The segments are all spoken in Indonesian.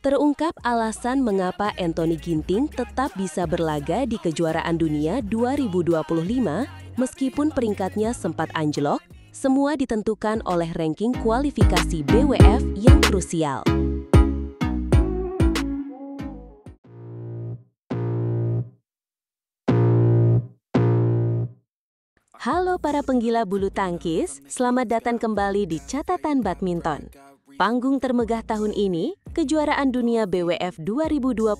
Terungkap alasan mengapa Anthony Ginting tetap bisa berlaga di kejuaraan dunia 2025 meskipun peringkatnya sempat anjlok, semua ditentukan oleh ranking kualifikasi BWF yang krusial. Halo para penggila bulu tangkis, selamat datang kembali di Catatan Badminton. Panggung termegah tahun ini, kejuaraan dunia BWF 2025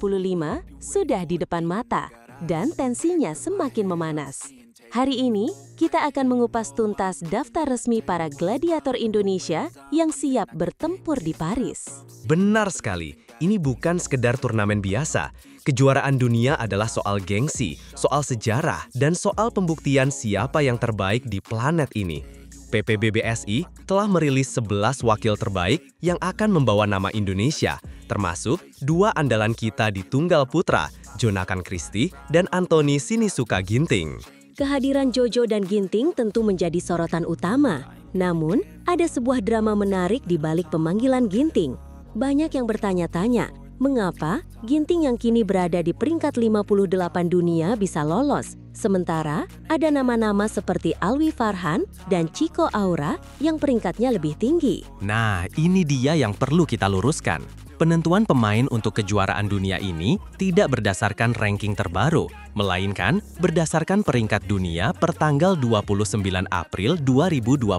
sudah di depan mata dan tensinya semakin memanas. Hari ini, kita akan mengupas tuntas daftar resmi para gladiator Indonesia yang siap bertempur di Paris. Benar sekali, ini bukan sekedar turnamen biasa. Kejuaraan dunia adalah soal gengsi, soal sejarah, dan soal pembuktian siapa yang terbaik di planet ini. PPBBSI telah merilis 11 wakil terbaik yang akan membawa nama Indonesia, termasuk dua andalan kita di tunggal putra, Jonakan Christie dan Anthony Sinisuka Ginting. Kehadiran Jojo dan Ginting tentu menjadi sorotan utama. Namun, ada sebuah drama menarik di balik pemanggilan Ginting. Banyak yang bertanya-tanya, mengapa Ginting yang kini berada di peringkat 58 dunia bisa lolos? Sementara, ada nama-nama seperti Alwi Farhan dan Chico Aura yang peringkatnya lebih tinggi. Nah, ini dia yang perlu kita luruskan. Penentuan pemain untuk kejuaraan dunia ini tidak berdasarkan ranking terbaru, melainkan berdasarkan peringkat dunia per tanggal 29 April 2025.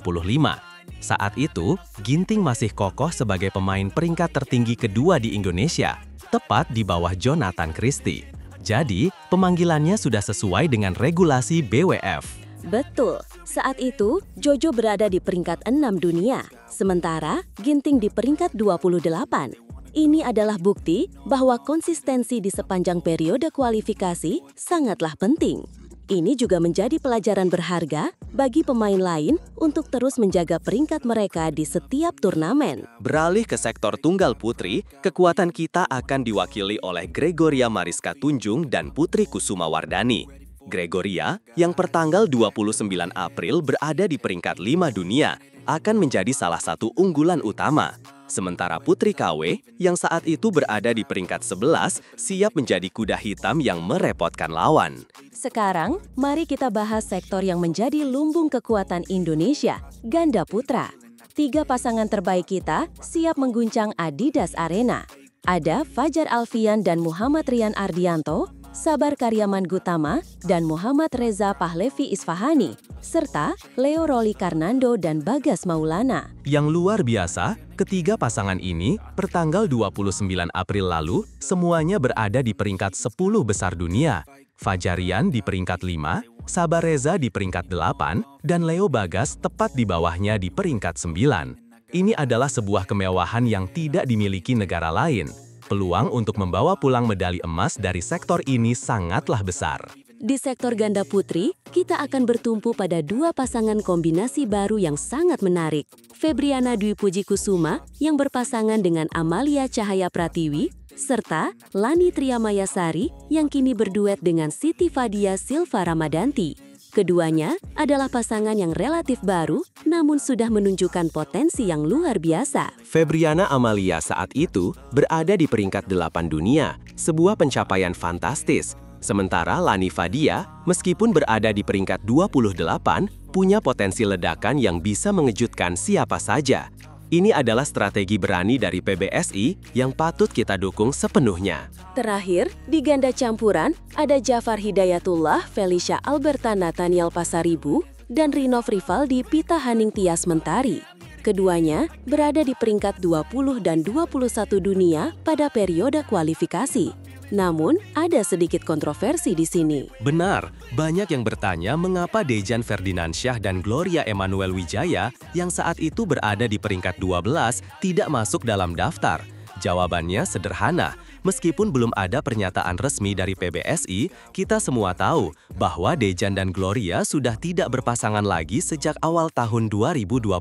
Saat itu, Ginting masih kokoh sebagai pemain peringkat tertinggi kedua di Indonesia, tepat di bawah Jonakan Christie. Jadi, pemanggilannya sudah sesuai dengan regulasi BWF. Betul, saat itu Jojo berada di peringkat 6 dunia, sementara Ginting di peringkat 28. Ini adalah bukti bahwa konsistensi di sepanjang periode kualifikasi sangatlah penting. Ini juga menjadi pelajaran berharga bagi pemain lain untuk terus menjaga peringkat mereka di setiap turnamen. Beralih ke sektor tunggal putri, kekuatan kita akan diwakili oleh Gregoria Mariska Tunjung dan Putri Kusuma Wardani. Gregoria, yang pertanggal 29 April berada di peringkat 5 dunia, akan menjadi salah satu unggulan utama. Sementara Putri KW, yang saat itu berada di peringkat 11, siap menjadi kuda hitam yang merepotkan lawan. Sekarang, mari kita bahas sektor yang menjadi lumbung kekuatan Indonesia, ganda putra. 3 pasangan terbaik kita siap mengguncang Adidas Arena. Ada Fajar Alfian dan Muhammad Rian Ardianto, Sabar Karyaman Gutama, dan Muhammad Reza Pahlevi Isfahani, serta Leo Roli Karnando dan Bagas Maulana. Yang luar biasa, ketiga pasangan ini, pertanggal 29 April lalu, semuanya berada di peringkat 10 besar dunia. Fajarian di peringkat 5, Sabar Reza di peringkat 8, dan Leo Bagas tepat di bawahnya di peringkat 9. Ini adalah sebuah kemewahan yang tidak dimiliki negara lain. Peluang untuk membawa pulang medali emas dari sektor ini sangatlah besar. Di sektor ganda putri, kita akan bertumpu pada 2 pasangan kombinasi baru yang sangat menarik. Febriana Dwi Puji Kusuma yang berpasangan dengan Amalia Cahaya Pratiwi, serta Lani Triamayasari yang kini berduet dengan Siti Fadia Silva Ramadanti. Keduanya adalah pasangan yang relatif baru, namun sudah menunjukkan potensi yang luar biasa. Febriana Amalia saat itu berada di peringkat 8 dunia, sebuah pencapaian fantastis. Sementara Lani Fadia, meskipun berada di peringkat 28, punya potensi ledakan yang bisa mengejutkan siapa saja. Ini adalah strategi berani dari PBSI yang patut kita dukung sepenuhnya. Terakhir, di ganda campuran, ada Jafar Hidayatullah, Felicia Alberta Nathaniel Pasaribu, dan Rinov Rivaldi Pita Haning Tias Mentari. Keduanya berada di peringkat 20 dan 21 dunia pada periode kualifikasi. Namun, ada sedikit kontroversi di sini. Benar, banyak yang bertanya mengapa Dejan Ferdinansyah dan Gloria Emanuel Wijaya yang saat itu berada di peringkat 12 tidak masuk dalam daftar. Jawabannya sederhana, meskipun belum ada pernyataan resmi dari PBSI, kita semua tahu bahwa Dejan dan Gloria sudah tidak berpasangan lagi sejak awal tahun 2025.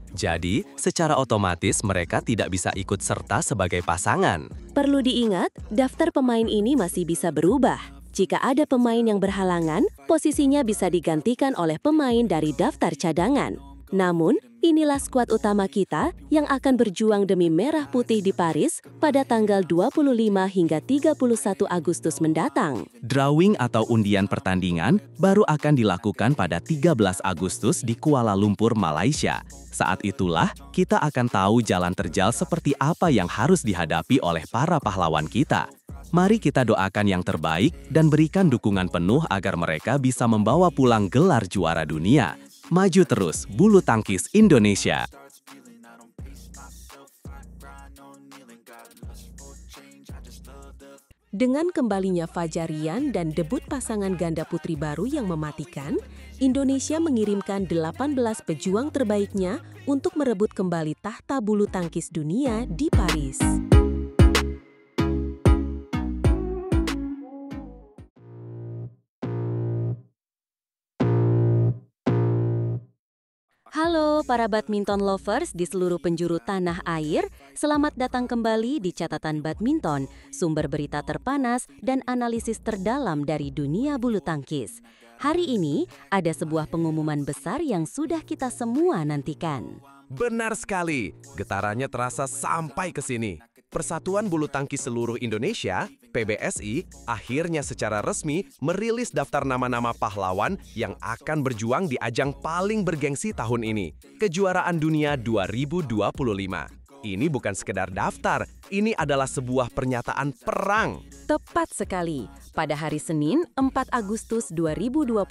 Jadi, secara otomatis mereka tidak bisa ikut serta sebagai pasangan. Perlu diingat, daftar pemain ini masih bisa berubah. Jika ada pemain yang berhalangan, posisinya bisa digantikan oleh pemain dari daftar cadangan. Namun, inilah skuad utama kita yang akan berjuang demi merah putih di Paris pada tanggal 25 hingga 31 Agustus mendatang. Drawing atau undian pertandingan baru akan dilakukan pada 13 Agustus di Kuala Lumpur, Malaysia. Saat itulah kita akan tahu jalan terjal seperti apa yang harus dihadapi oleh para pahlawan kita. Mari kita doakan yang terbaik dan berikan dukungan penuh agar mereka bisa membawa pulang gelar juara dunia. Maju terus, bulu tangkis Indonesia! Dengan kembalinya Fajar Rian dan debut pasangan ganda putri baru yang mematikan, Indonesia mengirimkan 18 pejuang terbaiknya untuk merebut kembali tahta bulu tangkis dunia di Paris. Halo para badminton lovers di seluruh penjuru tanah air, selamat datang kembali di Catatan Badminton, sumber berita terpanas dan analisis terdalam dari dunia bulu tangkis. Hari ini ada sebuah pengumuman besar yang sudah kita semua nantikan. Benar sekali, getarannya terasa sampai ke sini. Persatuan Bulu Tangkis Seluruh Indonesia, PBSI, akhirnya secara resmi merilis daftar nama-nama pahlawan yang akan berjuang di ajang paling bergengsi tahun ini, Kejuaraan Dunia 2025. Ini bukan sekedar daftar, ini adalah sebuah pernyataan perang. Tepat sekali. Pada hari Senin, 4 Agustus 2025,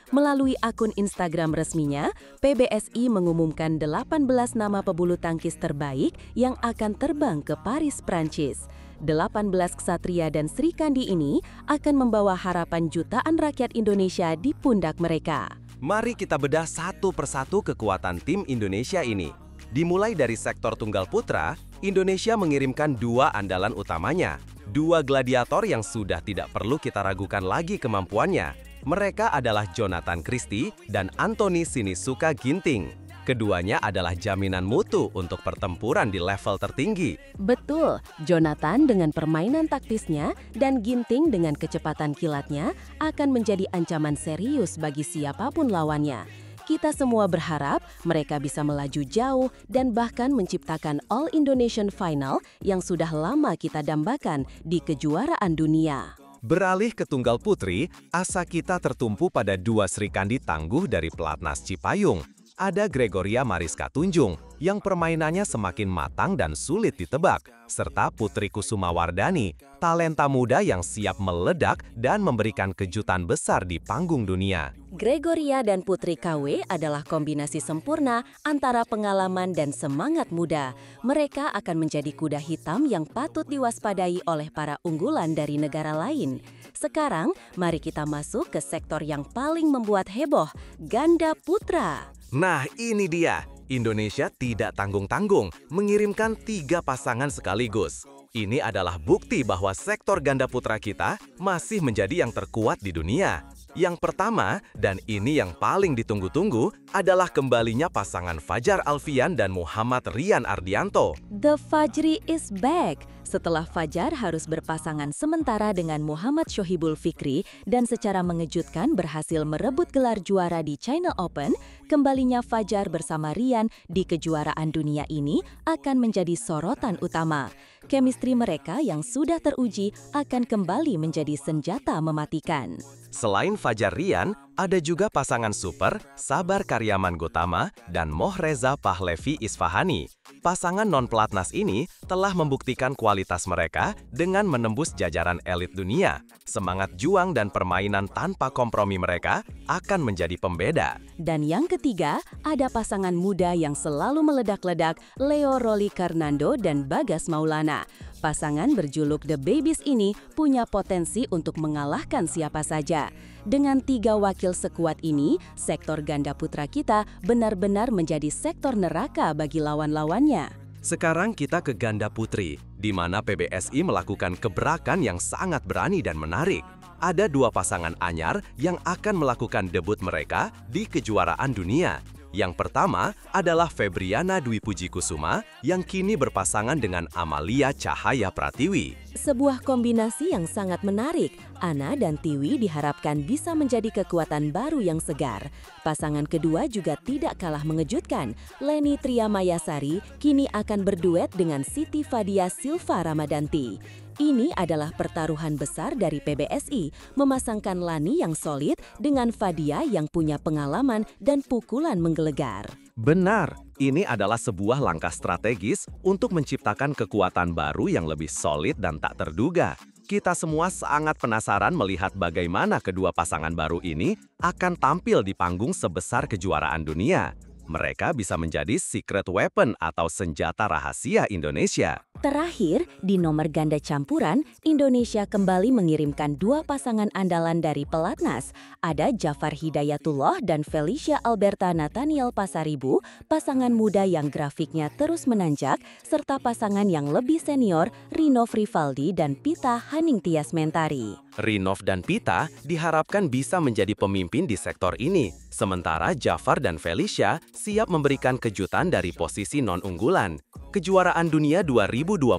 melalui akun Instagram resminya, PBSI mengumumkan 18 nama pebulu tangkis terbaik yang akan terbang ke Paris, Prancis. 18 ksatria dan Sri Kandi ini akan membawa harapan jutaan rakyat Indonesia di pundak mereka. Mari kita bedah satu persatu kekuatan tim Indonesia ini. Dimulai dari sektor tunggal putra, Indonesia mengirimkan dua andalan utamanya. Dua gladiator yang sudah tidak perlu kita ragukan lagi kemampuannya. Mereka adalah Jonathan Christie dan Anthony Sinisuka Ginting. Keduanya adalah jaminan mutu untuk pertempuran di level tertinggi. Betul, Jonathan dengan permainan taktisnya dan Ginting dengan kecepatan kilatnya akan menjadi ancaman serius bagi siapapun lawannya. Kita semua berharap mereka bisa melaju jauh dan bahkan menciptakan All Indonesian Final yang sudah lama kita dambakan di kejuaraan dunia. Beralih ke tunggal putri, asa kita tertumpu pada dua Sri Kandi tangguh dari Pelatnas Cipayung. Ada Gregoria Mariska Tunjung, yang permainannya semakin matang dan sulit ditebak, serta Putri Kusuma Wardani, talenta muda yang siap meledak dan memberikan kejutan besar di panggung dunia. Gregoria dan Putri KW adalah kombinasi sempurna antara pengalaman dan semangat muda. Mereka akan menjadi kuda hitam yang patut diwaspadai oleh para unggulan dari negara lain. Sekarang, mari kita masuk ke sektor yang paling membuat heboh, ganda putra. Nah, ini dia. Indonesia tidak tanggung-tanggung mengirimkan 3 pasangan sekaligus. Ini adalah bukti bahwa sektor ganda putra kita masih menjadi yang terkuat di dunia. Yang pertama, dan ini yang paling ditunggu-tunggu, adalah kembalinya pasangan Fajar Alfian dan Muhammad Rian Ardianto. The Fajri is back. Setelah Fajar harus berpasangan sementara dengan Muhammad Shohibul Fikri dan secara mengejutkan berhasil merebut gelar juara di China Open, kembalinya Fajar bersama Rian di kejuaraan dunia ini akan menjadi sorotan utama. Chemistry mereka yang sudah teruji akan kembali menjadi senjata mematikan. Selain Fajar Rian, ada juga pasangan super Sabar Karyaman Gotama dan Mohreza Pahlevi Isfahani. Pasangan non-pelatnas ini telah membuktikan kualitas mereka dengan menembus jajaran elit dunia. Semangat juang dan permainan tanpa kompromi mereka akan menjadi pembeda. Dan yang ketiga, ada pasangan muda yang selalu meledak-ledak, Leo Roli Karnando dan Bagas Maulana. Pasangan berjuluk The Babies ini punya potensi untuk mengalahkan siapa saja. Dengan 3 wakil sekuat ini, sektor ganda putra kita benar-benar menjadi sektor neraka bagi lawan-lawannya. Sekarang kita ke ganda putri, di mana PBSI melakukan gebrakan yang sangat berani dan menarik. Ada 2 pasangan anyar yang akan melakukan debut mereka di kejuaraan dunia. Yang pertama adalah Febriana Dwi Puji Kusuma yang kini berpasangan dengan Amalia Cahaya Pratiwi. Sebuah kombinasi yang sangat menarik. Ana dan Tiwi diharapkan bisa menjadi kekuatan baru yang segar. Pasangan kedua juga tidak kalah mengejutkan. Leni Triamayasari kini akan berduet dengan Siti Fadia Silva Ramadanti. Ini adalah pertaruhan besar dari PBSI, memasangkan Lani yang solid dengan Fadia yang punya pengalaman dan pukulan menggelegar. Benar, ini adalah sebuah langkah strategis untuk menciptakan kekuatan baru yang lebih solid dan tak terduga. Kita semua sangat penasaran melihat bagaimana kedua pasangan baru ini akan tampil di panggung sebesar kejuaraan dunia. Mereka bisa menjadi secret weapon atau senjata rahasia Indonesia. Terakhir, di nomor ganda campuran, Indonesia kembali mengirimkan dua pasangan andalan dari pelatnas. Ada Jafar Hidayatullah dan Felicia Alberta Nathaniel Pasaribu, pasangan muda yang grafiknya terus menanjak, serta pasangan yang lebih senior, Rinov Rivaldi dan Pita Haningtyas Mentari. Rinov dan Pita diharapkan bisa menjadi pemimpin di sektor ini, sementara Jafar dan Felicia siap memberikan kejutan dari posisi non-unggulan. Kejuaraan Dunia 2025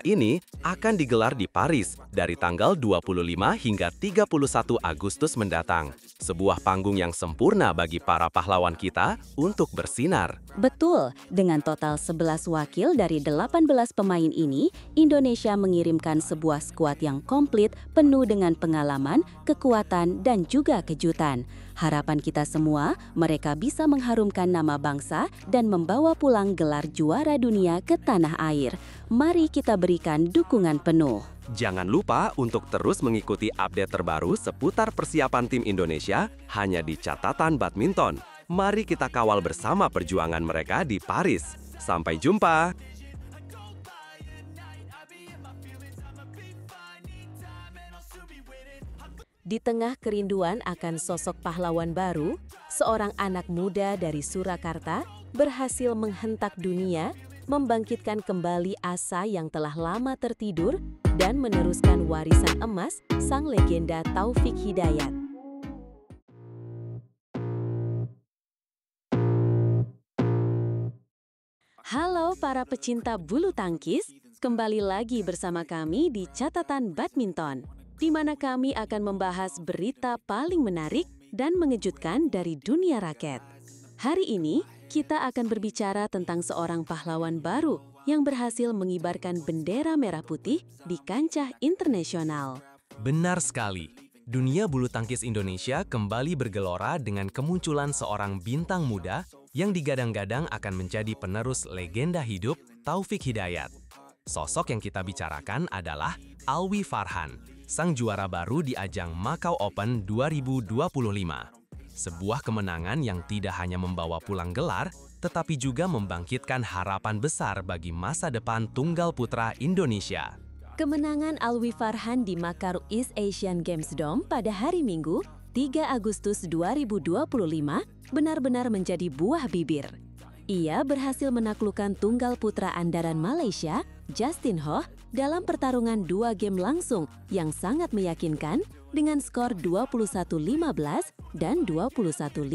ini akan digelar di Paris dari tanggal 25 hingga 31 Agustus mendatang. Sebuah panggung yang sempurna bagi para pahlawan kita untuk bersinar. Betul, dengan total 11 wakil dari 18 pemain ini, Indonesia mengirimkan sebuah skuad yang komplit, penuh dengan pengalaman, kekuatan, dan juga kejutan. Harapan kita semua, mereka bisa mengharumkan nama bangsa dan membawa pulang gelar juara dunia ke tanah air. Mari kita berikan dukungan penuh. Jangan lupa untuk terus mengikuti update terbaru seputar persiapan tim Indonesia hanya di Catatan Badminton. Mari kita kawal bersama perjuangan mereka di Paris. Sampai jumpa! Di tengah kerinduan akan sosok pahlawan baru, seorang anak muda dari Surakarta berhasil menghentak dunia, membangkitkan kembali asa yang telah lama tertidur, dan meneruskan warisan emas sang legenda Taufik Hidayat. Halo para pecinta bulu tangkis, kembali lagi bersama kami di Catatan Badminton, di mana kami akan membahas berita paling menarik dan mengejutkan dari dunia raket. Hari ini, kita akan berbicara tentang seorang pahlawan baru yang berhasil mengibarkan bendera merah putih di kancah internasional. Benar sekali. Dunia bulu tangkis Indonesia kembali bergelora dengan kemunculan seorang bintang muda yang digadang-gadang akan menjadi penerus legenda hidup Taufik Hidayat. Sosok yang kita bicarakan adalah Alwi Farhan, sang juara baru di ajang Macau Open 2025. Sebuah kemenangan yang tidak hanya membawa pulang gelar, tetapi juga membangkitkan harapan besar bagi masa depan tunggal putra Indonesia. Kemenangan Alwi Farhan di Macau East Asian Games Dome pada hari Minggu, 3 Agustus 2025, benar-benar menjadi buah bibir. Ia berhasil menaklukkan tunggal putra andalan Malaysia, Justin Ho, dalam pertarungan 2 game langsung yang sangat meyakinkan dengan skor 21-15 dan 21-15.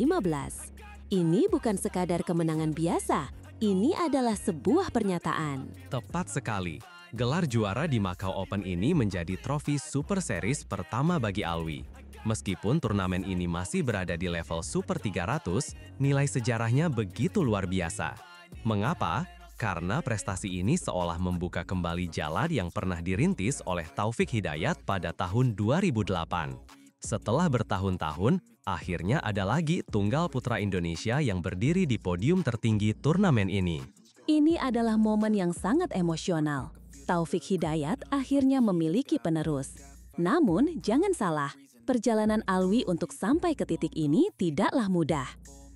Ini bukan sekadar kemenangan biasa, ini adalah sebuah pernyataan. Tepat sekali. Gelar juara di Macau Open ini menjadi trofi Super Series pertama bagi Alwi. Meskipun turnamen ini masih berada di level Super 300, nilai sejarahnya begitu luar biasa. Mengapa? Karena prestasi ini seolah membuka kembali jalan yang pernah dirintis oleh Taufik Hidayat pada tahun 2008. Setelah bertahun-tahun, akhirnya ada lagi tunggal putra Indonesia yang berdiri di podium tertinggi turnamen ini. Ini adalah momen yang sangat emosional. Taufik Hidayat akhirnya memiliki penerus. Namun, jangan salah, perjalanan Alwi untuk sampai ke titik ini tidaklah mudah.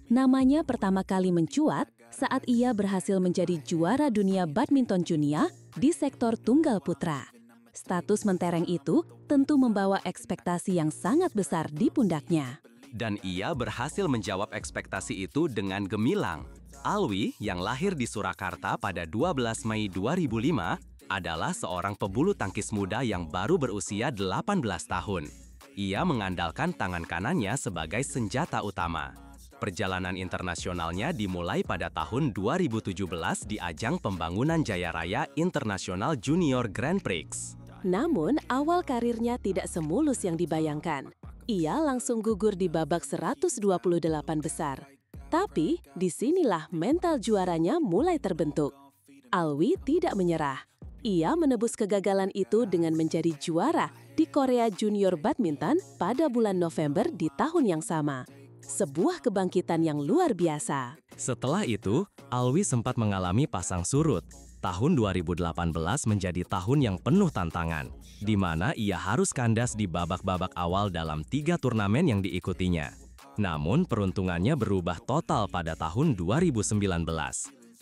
Namanya pertama kali mencuat saat ia berhasil menjadi juara dunia badminton junior di sektor tunggal putra. Status mentereng itu tentu membawa ekspektasi yang sangat besar di pundaknya. Dan ia berhasil menjawab ekspektasi itu dengan gemilang. Alwi, yang lahir di Surakarta pada 12 Mei 2005, adalah seorang pebulu tangkis muda yang baru berusia 18 tahun. Ia mengandalkan tangan kanannya sebagai senjata utama. Perjalanan internasionalnya dimulai pada tahun 2017 di ajang pembangunan Jaya Raya International Junior Grand Prix. Namun, awal karirnya tidak semulus yang dibayangkan. Ia langsung gugur di babak 128 besar. Tapi, disinilah mental juaranya mulai terbentuk. Alwi tidak menyerah. Ia menebus kegagalan itu dengan menjadi juara di Korea Junior Badminton pada bulan November di tahun yang sama. Sebuah kebangkitan yang luar biasa. Setelah itu, Alwi sempat mengalami pasang surut. Tahun 2018 menjadi tahun yang penuh tantangan, di mana ia harus kandas di babak-babak awal dalam 3 turnamen yang diikutinya. Namun, peruntungannya berubah total pada tahun 2019.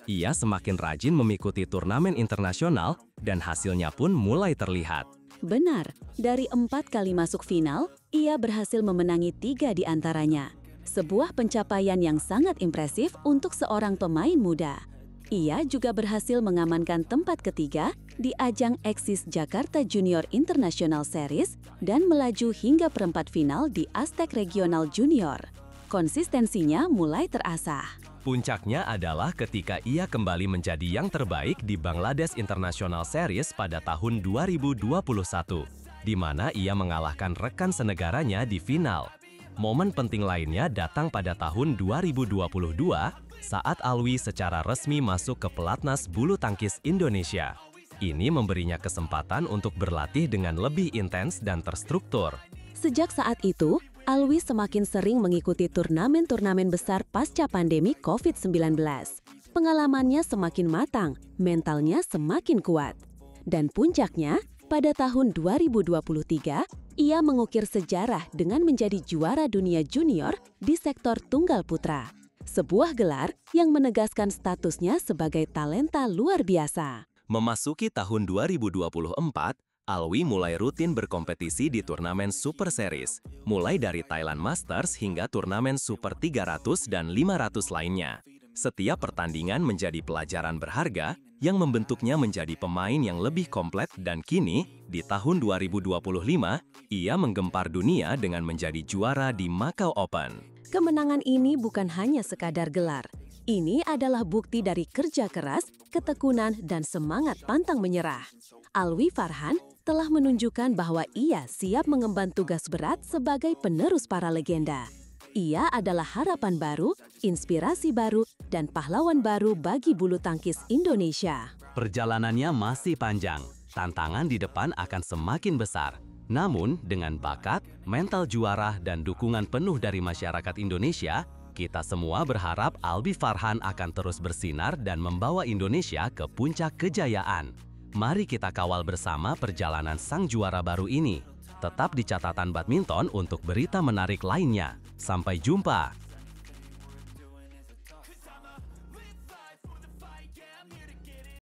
Ia semakin rajin mengikuti turnamen internasional dan hasilnya pun mulai terlihat. Benar, dari 4 kali masuk final, ia berhasil memenangi 3 di antaranya. Sebuah pencapaian yang sangat impresif untuk seorang pemain muda. Ia juga berhasil mengamankan tempat ketiga di ajang Axis Jakarta Junior International Series dan melaju hingga perempat final di Aztec Regional Junior. Konsistensinya mulai terasah. Puncaknya adalah ketika ia kembali menjadi yang terbaik di Bangladesh International Series pada tahun 2021, di mana ia mengalahkan rekan senegaranya di final. Momen penting lainnya datang pada tahun 2022 saat Alwi secara resmi masuk ke pelatnas bulu tangkis Indonesia. Ini memberinya kesempatan untuk berlatih dengan lebih intens dan terstruktur. Sejak saat itu, Alwi semakin sering mengikuti turnamen-turnamen besar pasca pandemi COVID-19. Pengalamannya semakin matang, mentalnya semakin kuat. Dan puncaknya, pada tahun 2023, ia mengukir sejarah dengan menjadi juara dunia junior di sektor tunggal putra. Sebuah gelar yang menegaskan statusnya sebagai talenta luar biasa. Memasuki tahun 2024, Alwi mulai rutin berkompetisi di turnamen Super Series, mulai dari Thailand Masters hingga turnamen Super 300 dan 500 lainnya. Setiap pertandingan menjadi pelajaran berharga yang membentuknya menjadi pemain yang lebih komplet dan kini, di tahun 2025, ia menggempar dunia dengan menjadi juara di Macau Open. Kemenangan ini bukan hanya sekadar gelar. Ini adalah bukti dari kerja keras, ketekunan, dan semangat pantang menyerah. Alwi Farhan telah menunjukkan bahwa ia siap mengemban tugas berat sebagai penerus para legenda. Ia adalah harapan baru, inspirasi baru, dan pahlawan baru bagi bulu tangkis Indonesia. Perjalanannya masih panjang, tantangan di depan akan semakin besar. Namun, dengan bakat, mental juara, dan dukungan penuh dari masyarakat Indonesia, kita semua berharap Alwi Farhan akan terus bersinar dan membawa Indonesia ke puncak kejayaan. Mari kita kawal bersama perjalanan sang juara baru ini. Tetap di catatan badminton untuk berita menarik lainnya. Sampai jumpa!